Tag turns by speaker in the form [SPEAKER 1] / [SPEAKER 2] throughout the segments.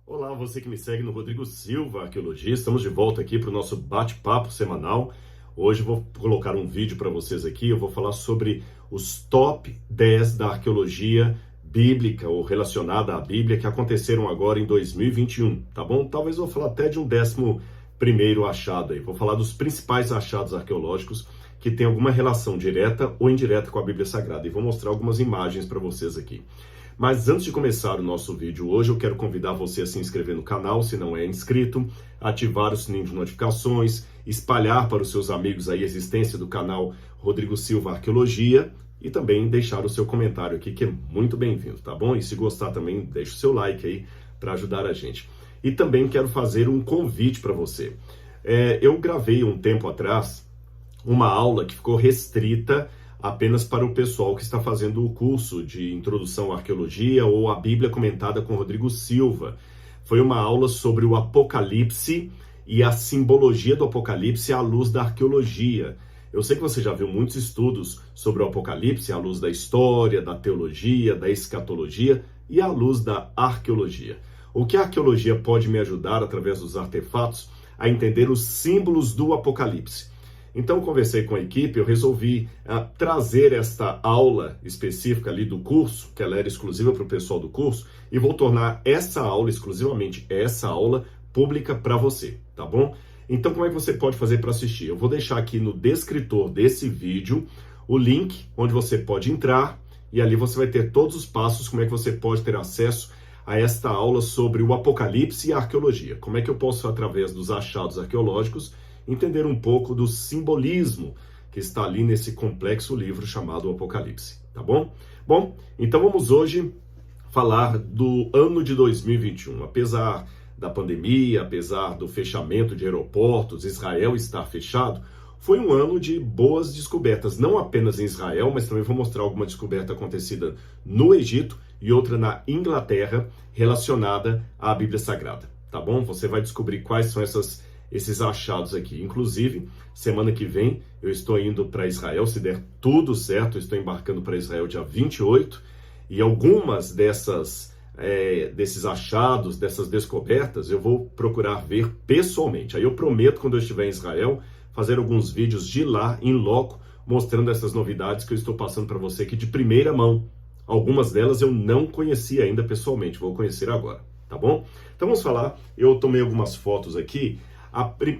[SPEAKER 1] Olá, você que me segue no Rodrigo Silva Arqueologia. Estamos de volta aqui para o nosso bate-papo semanal. Hoje eu vou colocar um vídeo para vocês aqui. Eu vou falar sobre os top 10 da arqueologia bíblica ou relacionada à Bíblia que aconteceram agora em 2021, tá bom? Talvez eu vou falar até de um 11º achado aí. Vou falar dos principais achados arqueológicos que têm alguma relação direta ou indireta com a Bíblia Sagrada. E vou mostrar algumas imagens para vocês aqui. Mas antes de começar o nosso vídeo hoje, eu quero convidar você a se inscrever no canal, se não é inscrito, ativar o sininho de notificações, espalhar para os seus amigos aí a existência do canal Rodrigo Silva Arqueologia e também deixar o seu comentário aqui, que é muito bem-vindo, tá bom? E se gostar também, deixa o seu like aí para ajudar a gente. E também quero fazer um convite para você. Eu gravei um tempo atrás uma aula que ficou restrita apenas para o pessoal que está fazendo o curso de Introdução à Arqueologia ou a Bíblia Comentada com Rodrigo Silva. Foi uma aula sobre o Apocalipse e a simbologia do Apocalipse à luz da arqueologia. Eu sei que você já viu muitos estudos sobre o Apocalipse à luz da história, da teologia, da escatologia e à luz da arqueologia. O que a arqueologia pode me ajudar através dos artefatos a entender os símbolos do Apocalipse? Então, conversei com a equipe, eu resolvi trazer esta aula específica ali do curso, que ela era exclusiva para o pessoal do curso, e vou tornar essa aula, exclusivamente essa aula, pública para você, tá bom? Então, como é que você pode fazer para assistir? Eu vou deixar aqui no descritor desse vídeo o link onde você pode entrar, e ali você vai ter todos os passos, como é que você pode ter acesso a esta aula sobre o Apocalipse e a arqueologia. Como é que eu posso, através dos achados arqueológicos, entender um pouco do simbolismo que está ali nesse complexo livro chamado Apocalipse, tá bom? Bom, então vamos hoje falar do ano de 2021. Apesar da pandemia, apesar do fechamento de aeroportos, Israel estar fechado, foi um ano de boas descobertas, não apenas em Israel, mas também vou mostrar alguma descoberta acontecida no Egito e outra na Inglaterra relacionada à Bíblia Sagrada, tá bom? Você vai descobrir quais são esses achados aqui. Inclusive, semana que vem eu estou indo para Israel, se der tudo certo, eu estou embarcando para Israel dia 28, e algumas desses achados, dessas descobertas, eu vou procurar ver pessoalmente. Aí eu prometo, quando eu estiver em Israel, fazer alguns vídeos de lá, em loco, mostrando essas novidades que eu estou passando para você aqui de primeira mão. Algumas delas eu não conhecia ainda pessoalmente, vou conhecer agora, tá bom? Então vamos falar, eu tomei algumas fotos aqui.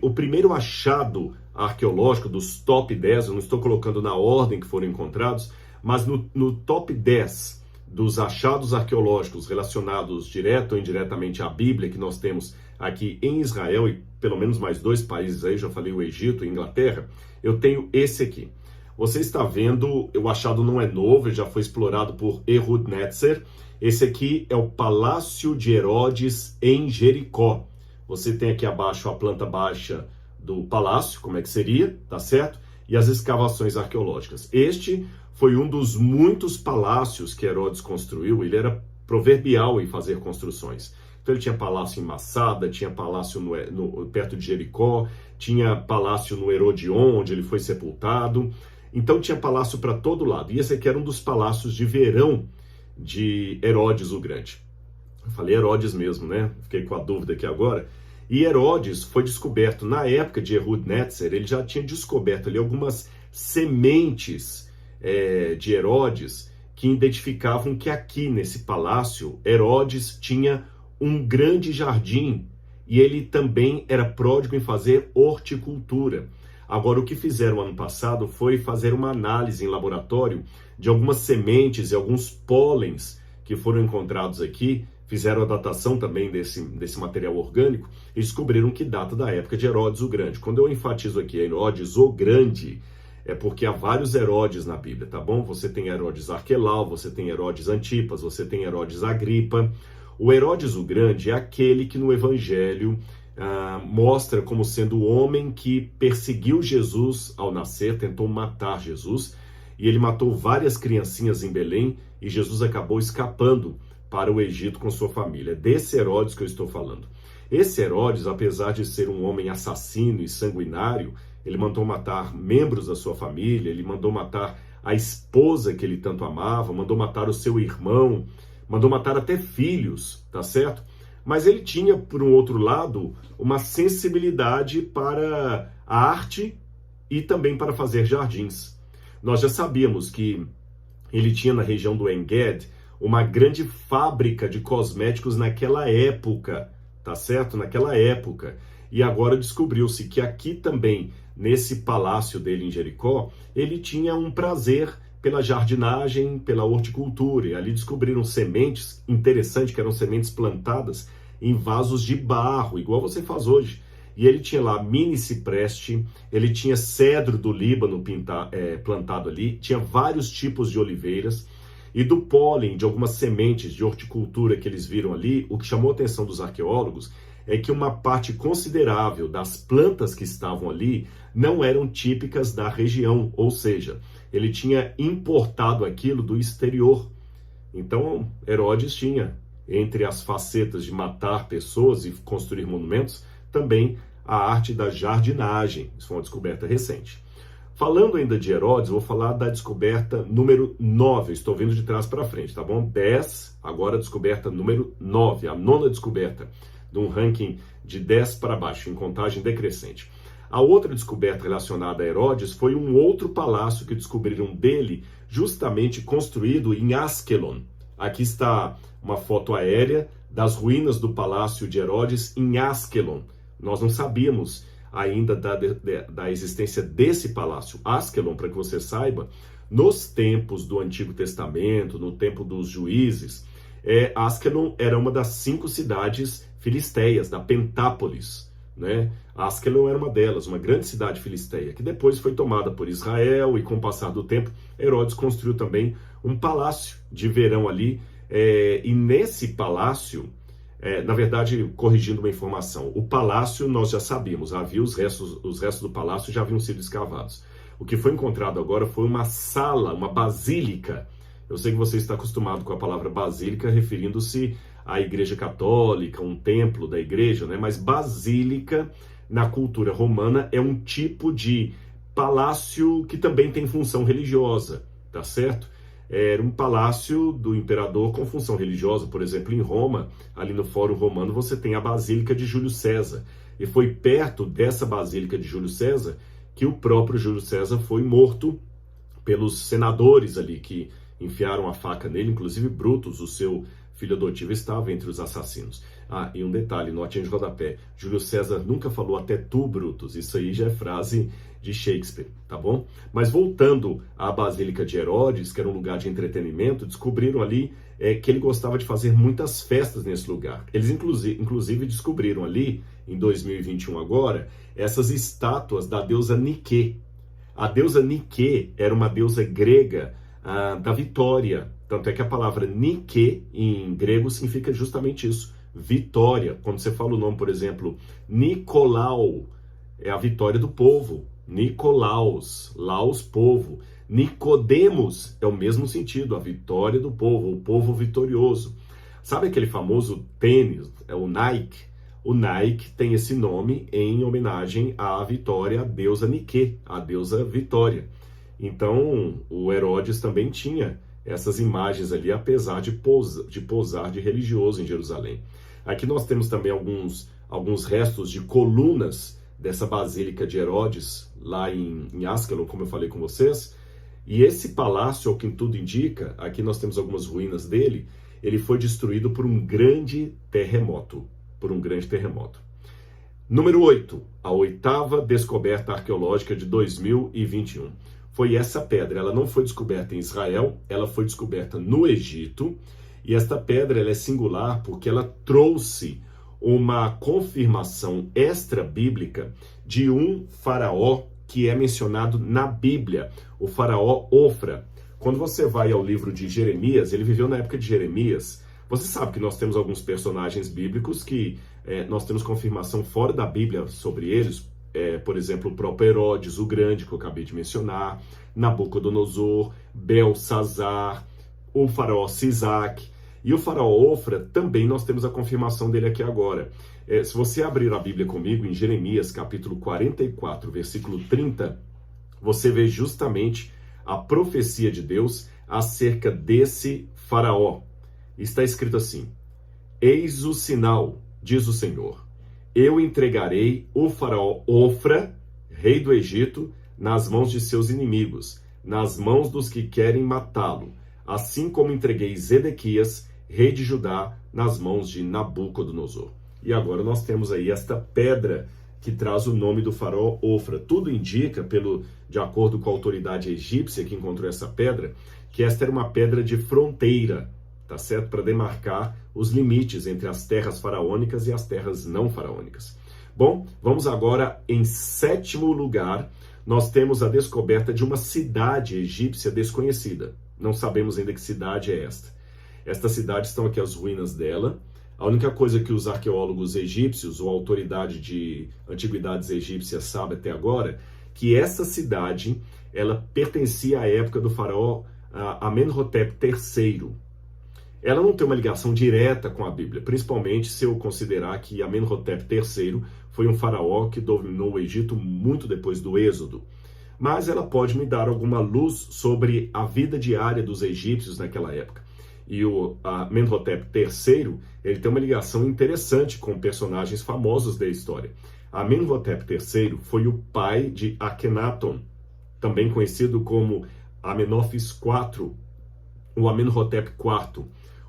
[SPEAKER 1] O primeiro achado arqueológico dos top 10, eu não estou colocando na ordem que foram encontrados, mas no top 10 dos achados arqueológicos relacionados direto ou indiretamente à Bíblia que nós temos aqui em Israel e pelo menos mais 2 países aí, já falei o Egito e Inglaterra, eu tenho esse aqui. Você está vendo, o achado não é novo, ele já foi explorado por Ehud Netzer. Esse aqui é o Palácio de Herodes em Jericó. Você tem aqui abaixo a planta baixa do palácio, como é que seria, tá certo? E as escavações arqueológicas. Este foi um dos muitos palácios que Herodes construiu, ele era proverbial em fazer construções. Então ele tinha palácio em Massada, tinha palácio perto de Jericó, tinha palácio no Herodion, onde ele foi sepultado. Então tinha palácio para todo lado. E esse aqui era um dos palácios de verão de Herodes o Grande. Eu falei Herodes mesmo, né? Fiquei com a dúvida aqui agora. E Herodes foi descoberto na época de Ehud Netzer, ele já tinha descoberto ali algumas sementes de Herodes que identificavam que aqui nesse palácio Herodes tinha um grande jardim e ele também era pródigo em fazer horticultura. Agora, o que fizeram ano passado foi fazer uma análise em laboratório de algumas sementes e alguns pólens que foram encontrados aqui, fizeram a datação também desse material orgânico e descobriram que data da época de Herodes o Grande. Quando eu enfatizo aqui Herodes o Grande, é porque há vários Herodes na Bíblia, tá bom? Você tem Herodes Arquelau, você tem Herodes Antipas, você tem Herodes Agripa. O Herodes o Grande é aquele que no Evangelho mostra como sendo o homem que perseguiu Jesus ao nascer, tentou matar Jesus, e ele matou várias criancinhas em Belém, e Jesus acabou escapando para o Egito com sua família. Desse Herodes que eu estou falando. Esse Herodes, apesar de ser um homem assassino e sanguinário, ele mandou matar membros da sua família, ele mandou matar a esposa que ele tanto amava, mandou matar o seu irmão, mandou matar até filhos, tá certo? mas ele tinha, por um outro lado, uma sensibilidade para a arte e também para fazer jardins. Nós já sabíamos que ele tinha na região do En-Ged uma grande fábrica de cosméticos naquela época, tá certo? Naquela época. E agora descobriu-se que aqui também, nesse palácio dele em Jericó, ele tinha um prazer pela jardinagem, pela horticultura. E ali descobriram sementes interessantes, que eram sementes plantadas em vasos de barro, igual você faz hoje. E ele tinha lá mini cipreste, ele tinha cedro do Líbano plantado ali, tinha vários tipos de oliveiras. E do pólen de algumas sementes de horticultura que eles viram ali, o que chamou a atenção dos arqueólogos é que uma parte considerável das plantas que estavam ali não eram típicas da região, ou seja, ele tinha importado aquilo do exterior. Então, Herodes tinha, entre as facetas de matar pessoas e construir monumentos, também a arte da jardinagem. Isso foi uma descoberta recente. Falando ainda de Herodes, vou falar da descoberta número 9. Estou vindo de trás para frente, tá bom? 10, agora a descoberta número 9, a nona descoberta, de um ranking de 10 para baixo, em contagem decrescente. A outra descoberta relacionada a Herodes foi um outro palácio que descobriram dele, justamente construído em Askelon. Aqui está uma foto aérea das ruínas do palácio de Herodes em Askelon. Nós não sabíamos ainda da existência desse palácio. Askelon, para que você saiba, nos tempos do Antigo Testamento, no tempo dos juízes, Askelon era uma das 5 cidades filisteias, da Pentápolis, né? Askelon era uma delas, uma grande cidade filisteia, que depois foi tomada por Israel e com o passar do tempo, Herodes construiu também um palácio de verão ali, e nesse palácio, na verdade, corrigindo uma informação, o palácio nós já sabíamos, havia os restos do palácio já haviam sido escavados. O que foi encontrado agora foi uma sala, uma basílica. Eu sei que você está acostumado com a palavra basílica, referindo-se à Igreja Católica, um templo da igreja, né? Mas basílica, na cultura romana, é um tipo de palácio que também tem função religiosa, tá certo? Era um palácio do imperador com função religiosa. Por exemplo, em Roma, ali no Fórum Romano, você tem a Basílica de Júlio César. E foi perto dessa Basílica de Júlio César que o próprio Júlio César foi morto pelos senadores ali, que enfiaram a faca nele, inclusive Brutus, o seu filho adotivo, estava entre os assassinos. Ah, e um detalhe, notinha de rodapé, Júlio César nunca falou até tu, Brutus, isso aí já é frase de Shakespeare, tá bom? Mas voltando à Basílica de Herodes, que era um lugar de entretenimento, descobriram ali que ele gostava de fazer muitas festas nesse lugar. Eles inclusive descobriram ali, em 2021 agora, essas estátuas da deusa Nike. A deusa Nike era uma deusa grega da vitória. Tanto é que a palavra Nike, em grego, significa justamente isso, vitória. Quando você fala o nome, por exemplo, Nicolau, é a vitória do povo. Nicolaus, Laos, povo. Nicodemos é o mesmo sentido, a vitória do povo, o povo vitorioso. Sabe aquele famoso tênis, o Nike? O Nike tem esse nome em homenagem à vitória, à deusa Nike, a deusa vitória. Então, o Herodes também tinha essas imagens ali, apesar de pousar de religioso em Jerusalém. Aqui nós temos também alguns restos de colunas dessa Basílica de Herodes, lá em Askelon, como eu falei com vocês. E esse palácio, ao que tudo indica, aqui nós temos algumas ruínas dele, ele foi destruído por um grande terremoto. Número 8, a 8ª descoberta arqueológica de 2021. Foi essa pedra, ela não foi descoberta em Israel, ela foi descoberta no Egito, e esta pedra ela é singular porque ela trouxe uma confirmação extra-bíblica de um faraó que é mencionado na Bíblia, o faraó Ofra. Quando você vai ao livro de Jeremias, ele viveu na época de Jeremias, você sabe que nós temos alguns personagens bíblicos que nós temos confirmação fora da Bíblia sobre eles, por exemplo, o próprio Herodes o Grande, que eu acabei de mencionar, Nabucodonosor, Belsazar, o faraó Sisaque, e o faraó Ofra também nós temos a confirmação dele aqui agora. Se você abrir a Bíblia comigo, em Jeremias capítulo 44, versículo 30, você vê justamente a profecia de Deus acerca desse faraó. Está escrito assim: Eis o sinal, diz o Senhor. Eu entregarei o faraó Ofra, rei do Egito, nas mãos de seus inimigos, nas mãos dos que querem matá-lo, assim como entreguei Zedequias, rei de Judá, nas mãos de Nabucodonosor. E agora nós temos aí esta pedra que traz o nome do faraó Ofra. Tudo indica, de acordo com a autoridade egípcia que encontrou essa pedra, que esta era uma pedra de fronteira, tá certo? Para demarcar os limites entre as terras faraônicas e as terras não faraônicas. Bom, vamos agora em sétimo lugar. Nós temos a descoberta de uma cidade egípcia desconhecida. Não sabemos ainda que cidade é esta. Esta cidade, estão aqui as ruínas dela. A única coisa que os arqueólogos egípcios ou a autoridade de antiguidades egípcias sabe até agora, que essa cidade, ela pertencia à época do faraó Amenhotep III. Ela não tem uma ligação direta com a Bíblia, principalmente se eu considerar que Amenhotep III foi um faraó que dominou o Egito muito depois do Êxodo. Mas ela pode me dar alguma luz sobre a vida diária dos egípcios naquela época. E o Amenhotep III, ele tem uma ligação interessante com personagens famosos da história. Amenhotep III foi o pai de Akhenaton, também conhecido como Amenófis IV, o Amenhotep IV.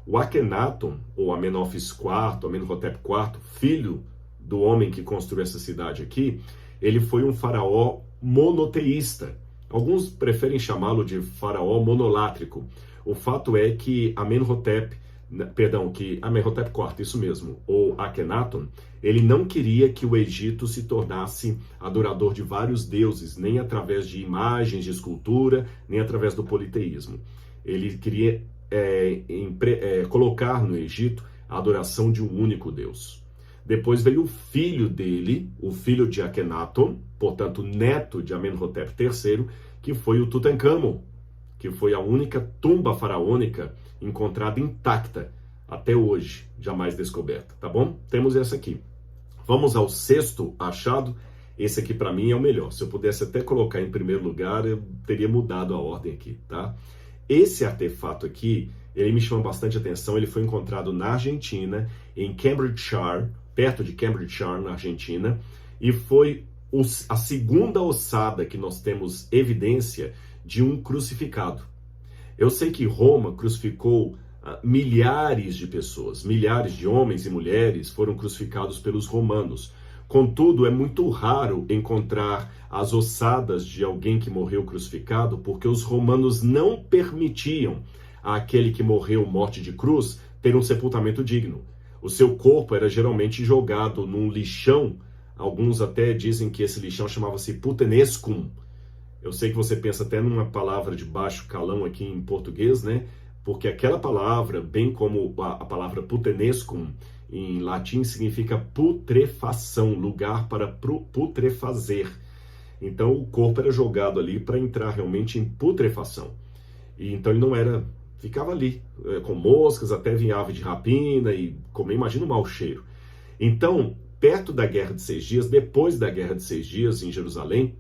[SPEAKER 1] O Akhenaton, ou Amenófis IV, Amenhotep IV, filho do homem que construiu essa cidade aqui, ele foi um faraó monoteísta. Alguns preferem chamá-lo de faraó monolátrico. O fato é que Amenhotep IV, isso mesmo, ou Akhenaton, ele não queria que o Egito se tornasse adorador de vários deuses, nem através de imagens de escultura, nem através do politeísmo. Ele queria colocar no Egito a adoração de um único Deus. Depois veio o filho dele, o filho de Akhenaton, portanto neto de Amenhotep III, que foi o Tutankhamon, que foi a única tumba faraônica encontrada intacta até hoje, jamais descoberta, tá bom? Temos essa aqui. Vamos ao sexto achado. Esse aqui para mim é o melhor. Se eu pudesse até colocar em primeiro lugar, eu teria mudado a ordem aqui, tá? Esse artefato aqui, ele me chama bastante atenção. Ele foi encontrado na Argentina, em Cambridgeshire, perto de Cambridgeshire, na Argentina, e foi a segunda ossada que nós temos evidência de um crucificado. Eu sei que Roma crucificou milhares de pessoas, milhares de homens e mulheres foram crucificados pelos romanos. Contudo, é muito raro encontrar as ossadas de alguém que morreu crucificado, porque os romanos não permitiam àquele que morreu morte de cruz ter um sepultamento digno. O seu corpo era geralmente jogado num lixão. Alguns até dizem que esse lixão chamava-se putenescum. Eu sei que você pensa até numa palavra de baixo calão aqui em português, né? Porque aquela palavra, bem como a palavra putenescum em latim, significa putrefação, lugar para putrefazer. Então o corpo era jogado ali para entrar realmente em putrefação. E então ele não era, ficava ali com moscas, até vinha ave de rapina e como imagina o mau cheiro. Então, perto da Guerra de 6 Dias, depois da Guerra de 6 Dias em Jerusalém,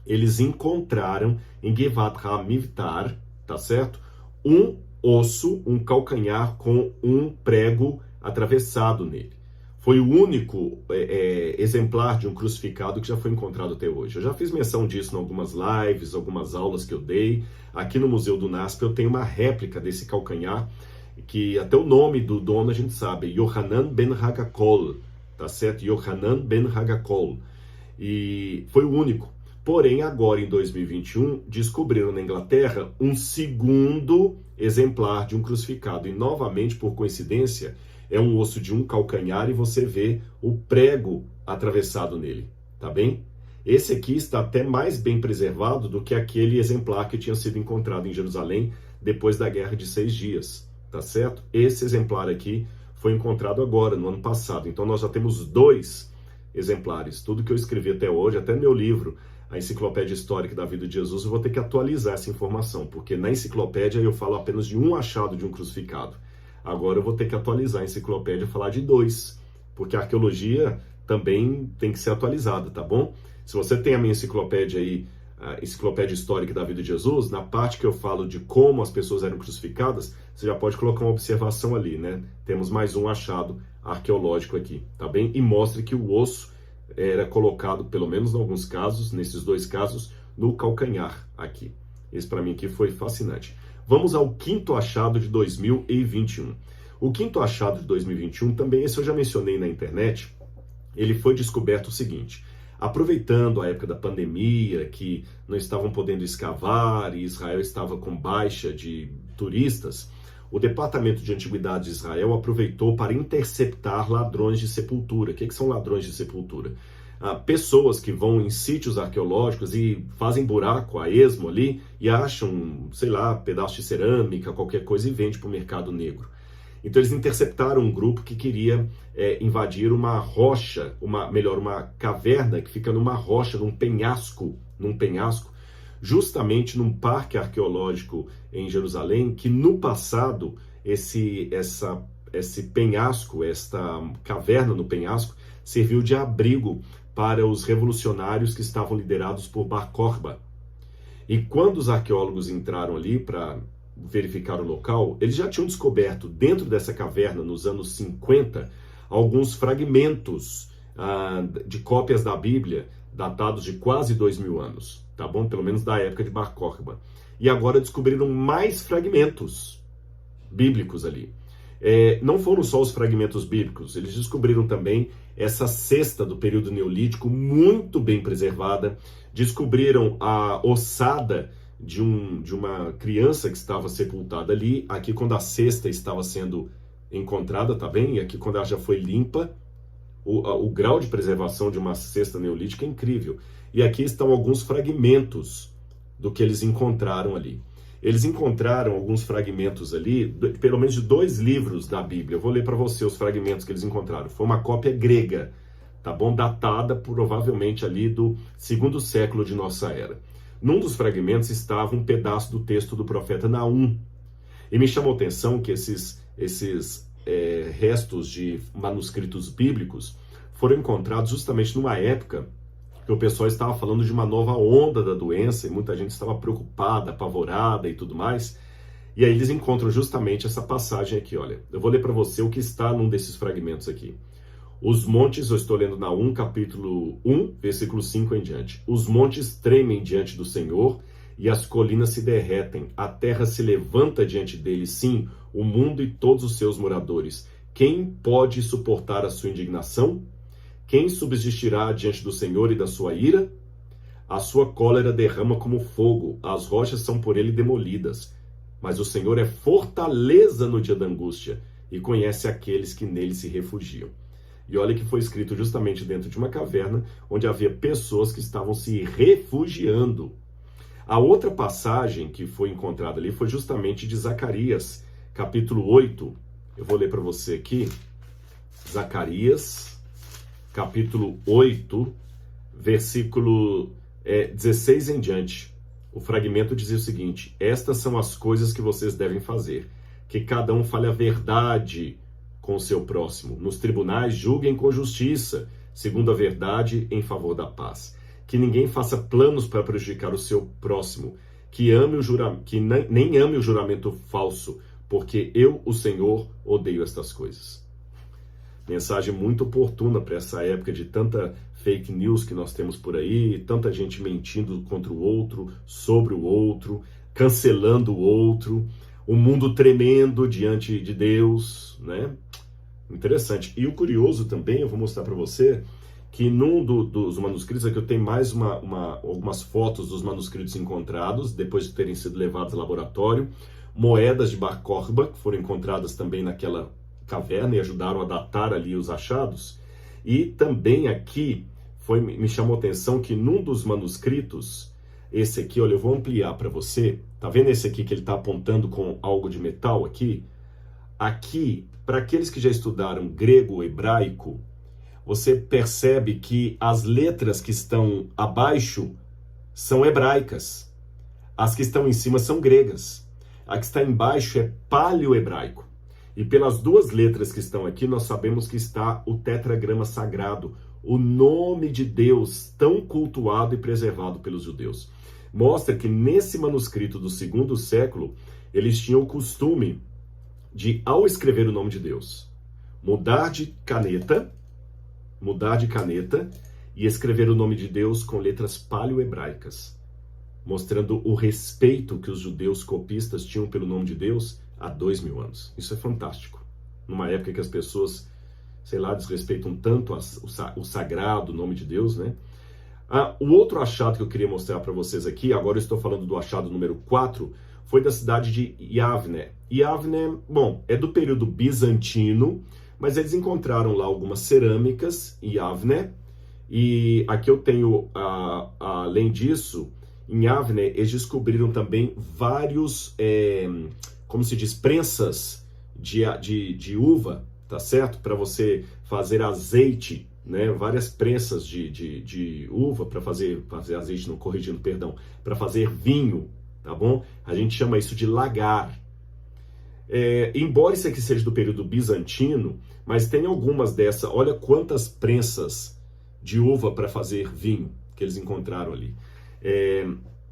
[SPEAKER 1] eles encontraram em Givat HaMivtar, tá certo? Um osso, um calcanhar com um prego atravessado nele. Foi o único exemplar de um crucificado que já foi encontrado até hoje. Eu já fiz menção disso em algumas lives, algumas aulas que eu dei. Aqui no Museu do NASP eu tenho uma réplica desse calcanhar, que até o nome do dono a gente sabe, Yohanan ben Hagakol, tá certo? Yohanan ben Hagakol. E foi o único. Porém, agora em 2021, descobriram na Inglaterra um segundo exemplar de um crucificado. E novamente, por coincidência, é um osso de um calcanhar e você vê o prego atravessado nele, tá bem? Esse aqui está até mais bem preservado do que aquele exemplar que tinha sido encontrado em Jerusalém depois da Guerra de 6 Dias, tá certo? Esse exemplar aqui foi encontrado agora, no ano passado. Então nós já temos 2 exemplares. Tudo que eu escrevi até hoje, até meu livro, a Enciclopédia Histórica da Vida de Jesus, eu vou ter que atualizar essa informação, porque na enciclopédia eu falo apenas de um achado de um crucificado. Agora eu vou ter que atualizar a enciclopédia e falar de 2, porque a arqueologia também tem que ser atualizada, tá bom? Se você tem a minha enciclopédia aí, a Enciclopédia Histórica da Vida de Jesus, na parte que eu falo de como as pessoas eram crucificadas, você já pode colocar uma observação ali, né? Temos mais um achado arqueológico aqui, tá bem? E mostra que o osso era colocado, pelo menos em alguns casos, nesses 2 casos, no calcanhar aqui. Esse para mim aqui foi fascinante. Vamos ao quinto achado de 2021. O quinto achado de 2021, também esse eu já mencionei na internet, ele foi descoberto o seguinte: aproveitando a época da pandemia, que não estavam podendo escavar e Israel estava com baixa de turistas, o Departamento de Antiguidades de Israel aproveitou para interceptar ladrões de sepultura. O que são ladrões de sepultura? Pessoas que vão em sítios arqueológicos e fazem buraco a esmo ali e acham, sei lá, pedaço de cerâmica, qualquer coisa, e vende para o mercado negro. Então eles interceptaram um grupo que queria invadir uma rocha, uma caverna que fica numa rocha, num penhasco, justamente num parque arqueológico em Jerusalém, que no passado esse penhasco, esta caverna no penhasco, serviu de abrigo para os revolucionários que estavam liderados por Bar Kokhba. E quando os arqueólogos entraram ali para verificar o local, eles já tinham descoberto dentro dessa caverna, nos anos 50, alguns fragmentos de cópias da Bíblia, datados de quase 2000 anos, tá bom? Pelo menos da época de Bar Kokhba. E agora descobriram mais fragmentos bíblicos ali. Não foram só os fragmentos bíblicos, eles descobriram também essa cesta do período neolítico muito bem preservada, descobriram a ossada de uma criança que estava sepultada ali, aqui quando a cesta estava sendo encontrada, tá bem? E aqui quando ela já foi limpa, o grau de preservação de uma cesta neolítica é incrível. E aqui estão alguns fragmentos do que eles encontraram ali. Eles encontraram alguns fragmentos ali, pelo menos de 2 livros da Bíblia. Eu vou ler para você os fragmentos que eles encontraram. Foi uma cópia grega, tá bom? Datada provavelmente ali do 2º século de nossa era. Num dos fragmentos estava um pedaço do texto do profeta Naum. E me chamou a atenção que esses restos de manuscritos bíblicos foram encontrados justamente numa época que o pessoal estava falando de uma nova onda da doença e muita gente estava preocupada, apavorada e tudo mais. E aí eles encontram justamente essa passagem aqui, olha. Eu vou ler para você o que está num desses fragmentos aqui. Os montes, eu estou lendo Naum, capítulo 1, versículo 5 em diante. Os montes tremem diante do Senhor e as colinas se derretem. A terra se levanta diante dele, sim, o mundo e todos os seus moradores. Quem pode suportar a sua indignação? Quem subsistirá diante do Senhor e da sua ira? A sua cólera derrama como fogo, as rochas são por ele demolidas. Mas o Senhor é fortaleza no dia da angústia e conhece aqueles que nele se refugiam. E olha que foi escrito justamente dentro de uma caverna, onde havia pessoas que estavam se refugiando. A outra passagem que foi encontrada ali foi justamente de Zacarias, capítulo 8. Eu vou ler para você aqui. Zacarias, capítulo 8, versículo 16 em diante. O fragmento dizia o seguinte: estas são as coisas que vocês devem fazer, que cada um fale a verdade com o seu próximo. Nos tribunais julguem com justiça, segundo a verdade, em favor da paz. Que ninguém faça planos para prejudicar o seu próximo, que nem ame o juramento falso, porque eu, o Senhor, odeio estas coisas. Mensagem muito oportuna para essa época de tanta fake news que nós temos por aí, tanta gente mentindo contra o outro, sobre o outro, cancelando o outro, o mundo tremendo diante de Deus, né? Interessante. E o curioso também, eu vou mostrar para você, que num dos manuscritos, aqui eu tenho mais algumas fotos dos manuscritos encontrados, depois de terem sido levados ao laboratório, moedas de Bar Kokhba, que foram encontradas também naquela caverna e ajudaram a datar ali os achados. E também aqui me chamou a atenção que num dos manuscritos, esse aqui, olha, eu vou ampliar para você, tá vendo esse aqui que ele está apontando com algo de metal aqui? Aqui, para aqueles que já estudaram grego ou hebraico, você percebe que as letras que estão abaixo são hebraicas, as que estão em cima são gregas, a que está embaixo é paleo-hebraico. E pelas 2 letras que estão aqui, nós sabemos que está o tetragrama sagrado, o nome de Deus tão cultuado e preservado pelos judeus. Mostra que nesse manuscrito do 2º século, eles tinham o costume de, ao escrever o nome de Deus, mudar de caneta e escrever o nome de Deus com letras paleo-hebraicas, mostrando o respeito que os judeus copistas tinham pelo nome de Deus há 2000 anos. Isso é fantástico. Numa época que as pessoas, sei lá, desrespeitam tanto o sagrado nome de Deus, né? O outro achado que eu queria mostrar para vocês aqui, agora eu estou falando do achado número 4, foi da cidade de Yavne. Yavne, bom, é do período bizantino, mas eles encontraram lá algumas cerâmicas em Yavne, e aqui eu tenho, além disso, em Yavne eles descobriram também vários, como se diz, prensas de uva, tá certo? Para você fazer azeite, né? Várias prensas de uva para fazer azeite, não, corrigindo, perdão, para fazer vinho, tá bom? A gente chama isso de lagar. Embora isso aqui seja do período bizantino, mas tem algumas dessas, olha quantas prensas de uva para fazer vinho que eles encontraram ali.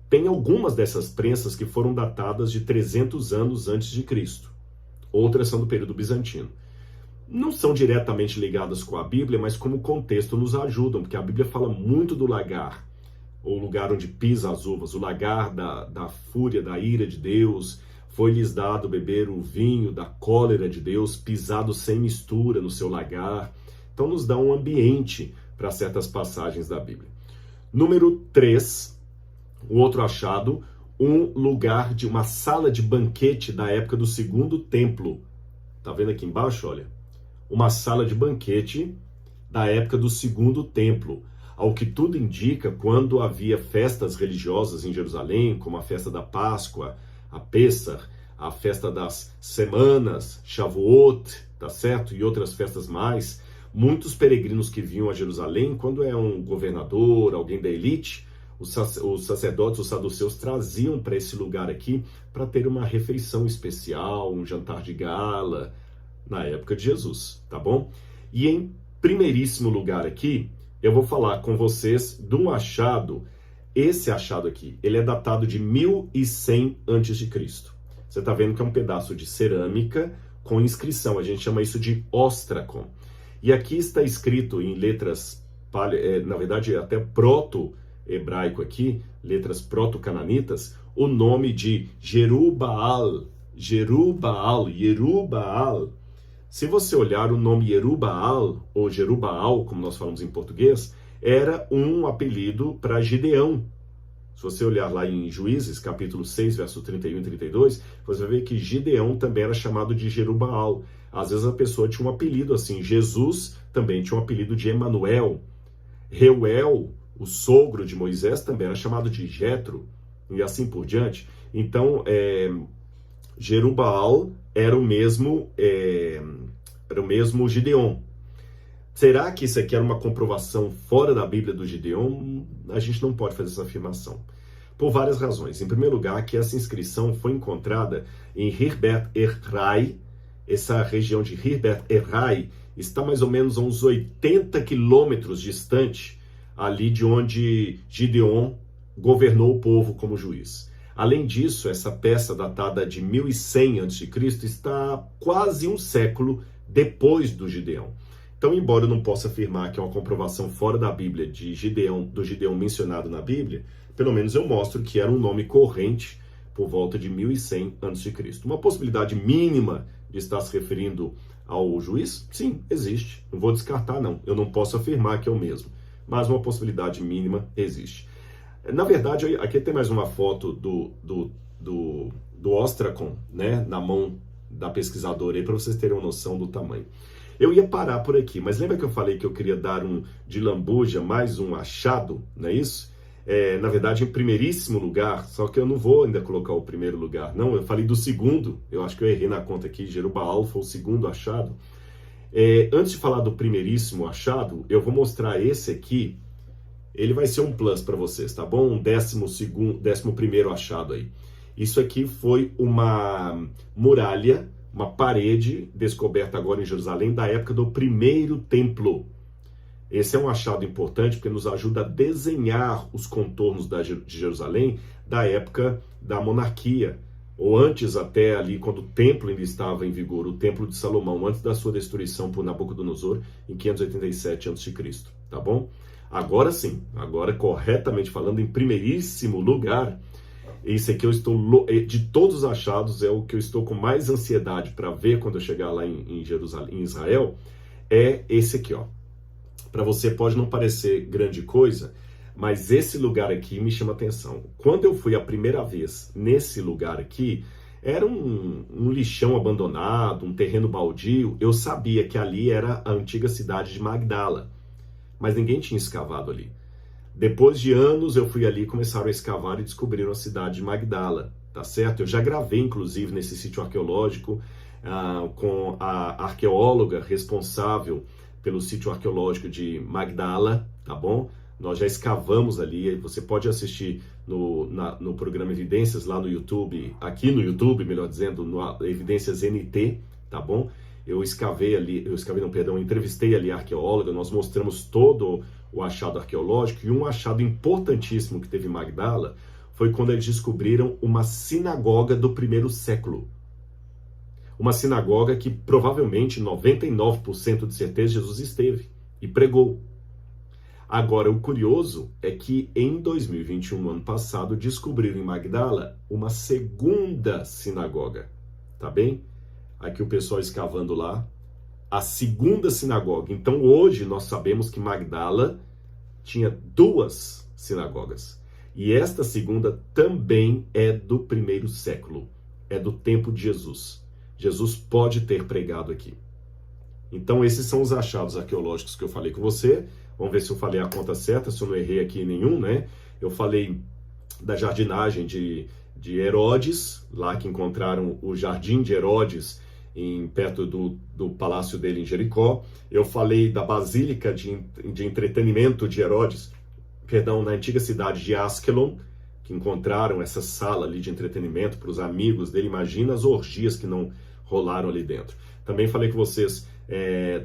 [SPEAKER 1] Tem algumas dessas prensas que foram datadas de 300 anos antes de Cristo. Outras são do período bizantino. Não são diretamente ligadas com a Bíblia, mas como contexto nos ajudam, porque a Bíblia fala muito do lagar, o lugar onde pisa as uvas, o lagar da fúria, da ira de Deus. Foi-lhes dado beber o vinho da cólera de Deus, pisado sem mistura no seu lagar. Então nos dá um ambiente para certas passagens da Bíblia. Número 3, o outro achado, um lugar de uma sala de banquete da época do Segundo Templo. Tá vendo aqui embaixo, olha? Uma sala de banquete da época do Segundo Templo. Ao que tudo indica, quando havia festas religiosas em Jerusalém, como a festa da Páscoa, a Pêssar, a festa das semanas, Shavuot, tá certo? E outras festas mais, muitos peregrinos que vinham a Jerusalém, quando é um governador, alguém da elite, os sacerdotes, os saduceus, traziam para esse lugar aqui para ter uma refeição especial, um jantar de gala, na época de Jesus, tá bom? E em primeiríssimo lugar aqui, eu vou falar com vocês de um achado. Esse achado aqui, ele é datado de 1100 a.C. Você está vendo que é um pedaço de cerâmica com inscrição, a gente chama isso de óstracon. E aqui está escrito em letras, na verdade até proto-hebraico aqui, letras proto-cananitas, o nome de Jerubaal. Se você olhar o nome Jerubaal, ou Jerubaal, como nós falamos em português, era um apelido para Gideão. Se você olhar lá em Juízes, capítulo 6, verso 31 e 32, você vai ver que Gideão também era chamado de Jerubaal. Às vezes a pessoa tinha um apelido assim. Jesus também tinha um apelido de Emanuel. Reuel, o sogro de Moisés, também era chamado de Jetro, e assim por diante. Então, Jerubaal era o mesmo Gideon. Será que isso aqui era uma comprovação fora da Bíblia do Gideon? A gente não pode fazer essa afirmação. Por várias razões. Em primeiro lugar, que essa inscrição foi encontrada em Hirbet Errai. Essa região de Hirbet Errai está mais ou menos a uns 80 quilômetros distante ali de onde Gideon governou o povo como juiz. Além disso, essa peça datada de 1100 a.C. está quase um século depois do Gideão. Então, embora eu não possa afirmar que é uma comprovação fora da Bíblia do Gideão mencionado na Bíblia, pelo menos eu mostro que era um nome corrente por volta de 1100 a.C. Uma possibilidade mínima de estar se referindo ao juiz? Sim, existe. Não vou descartar, não. Eu não posso afirmar que é o mesmo, mas uma possibilidade mínima existe. Na verdade, aqui tem mais uma foto do óstracon, né, na mão da pesquisadora, aí para vocês terem uma noção do tamanho. Eu ia parar por aqui, mas lembra que eu falei que eu queria dar de lambuja mais um achado, não é isso? Na verdade, em primeiríssimo lugar, só que eu não vou ainda colocar o primeiro lugar, não, eu falei do segundo, eu acho que eu errei na conta aqui, Jerubaal foi o segundo achado. Antes de falar do primeiríssimo achado, eu vou mostrar esse aqui. Ele vai ser um plus para vocês, tá bom? Um 11º achado aí. Isso aqui foi uma muralha, uma parede descoberta agora em Jerusalém da época do primeiro templo. Esse é um achado importante porque nos ajuda a desenhar os contornos de Jerusalém da época da monarquia, ou antes até ali, quando o templo ainda estava em vigor, o templo de Salomão, antes da sua destruição por Nabucodonosor, em 587 a.C., tá bom? Agora sim, agora corretamente falando, em primeiríssimo lugar, esse aqui eu estou, de todos os achados, é o que eu estou com mais ansiedade para ver quando eu chegar lá em Jerusalém, em Israel, é esse aqui, ó. Para você pode não parecer grande coisa, mas esse lugar aqui me chama atenção. Quando eu fui a primeira vez nesse lugar aqui, era um lixão abandonado, um terreno baldio. Eu sabia que ali era a antiga cidade de Magdala, mas ninguém tinha escavado ali. Depois de anos eu fui ali, começaram a escavar e descobriram a cidade de Magdala, tá certo? Eu já gravei, inclusive, nesse sítio arqueológico, com a arqueóloga responsável pelo sítio arqueológico de Magdala, tá bom? Nós já escavamos ali, você pode assistir no programa Evidências lá no YouTube, aqui no YouTube, melhor dizendo, no Evidências NT, tá bom? Eu entrevistei ali a arqueóloga, nós mostramos todo o achado arqueológico, e um achado importantíssimo que teve em Magdala foi quando eles descobriram uma sinagoga do primeiro século. Uma sinagoga que provavelmente 99% de certeza Jesus esteve e pregou. Agora, o curioso é que em 2021, no ano passado, descobriram em Magdala uma segunda sinagoga, tá bem? Aqui o pessoal escavando lá, a segunda sinagoga. Então, hoje nós sabemos que Magdala tinha duas sinagogas. E esta segunda também é do primeiro século, é do tempo de Jesus. Jesus pode ter pregado aqui. Então, esses são os achados arqueológicos que eu falei com você. Vamos ver se eu falei a conta certa, se eu não errei aqui nenhum, né? Eu falei da jardinagem de Herodes, lá que encontraram o jardim de Herodes, perto do palácio dele em Jericó. Eu falei da basílica de entretenimento de Herodes, perdão, na antiga cidade de Askelon, que encontraram essa sala ali de entretenimento para os amigos dele. Imagina as orgias que não rolaram ali dentro. Também falei com vocês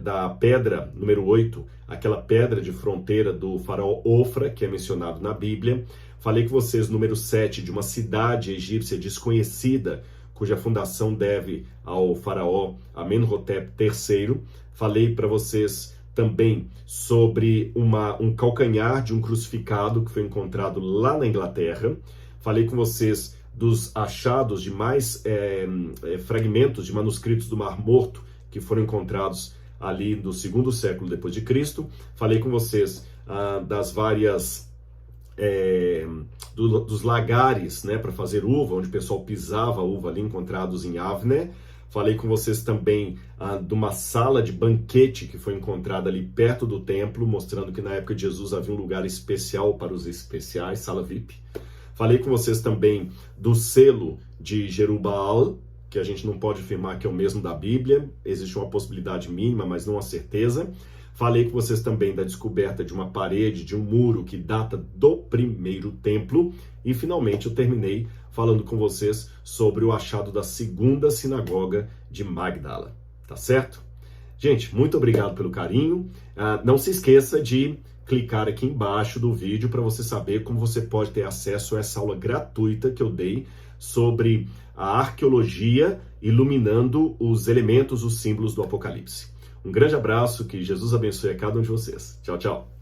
[SPEAKER 1] da pedra número 8, aquela pedra de fronteira do faraó Ofra, que é mencionado na Bíblia. Falei com vocês, número 7, de uma cidade egípcia desconhecida, cuja fundação deve ao faraó Amenhotep III. Falei para vocês também sobre um calcanhar de um crucificado que foi encontrado lá na Inglaterra. Falei com vocês dos achados de mais fragmentos de manuscritos do Mar Morto que foram encontrados ali no segundo século depois de Cristo. Falei com vocês das várias dos lagares, né, para fazer uva, onde o pessoal pisava a uva ali, encontrados em Avné. Falei com vocês também de uma sala de banquete que foi encontrada ali perto do templo, mostrando que na época de Jesus havia um lugar especial para os especiais, sala VIP. Falei com vocês também do selo de Jerubaal, que a gente não pode afirmar que é o mesmo da Bíblia, existe uma possibilidade mínima, mas não a certeza. Falei com vocês também da descoberta de uma parede, de um muro que data do primeiro templo. E finalmente eu terminei falando com vocês sobre o achado da segunda sinagoga de Magdala, tá certo? Gente, muito obrigado pelo carinho. Não se esqueça de clicar aqui embaixo do vídeo para você saber como você pode ter acesso a essa aula gratuita que eu dei sobre a arqueologia iluminando os elementos, os símbolos do Apocalipse. Um grande abraço, que Jesus abençoe a cada um de vocês. Tchau, tchau.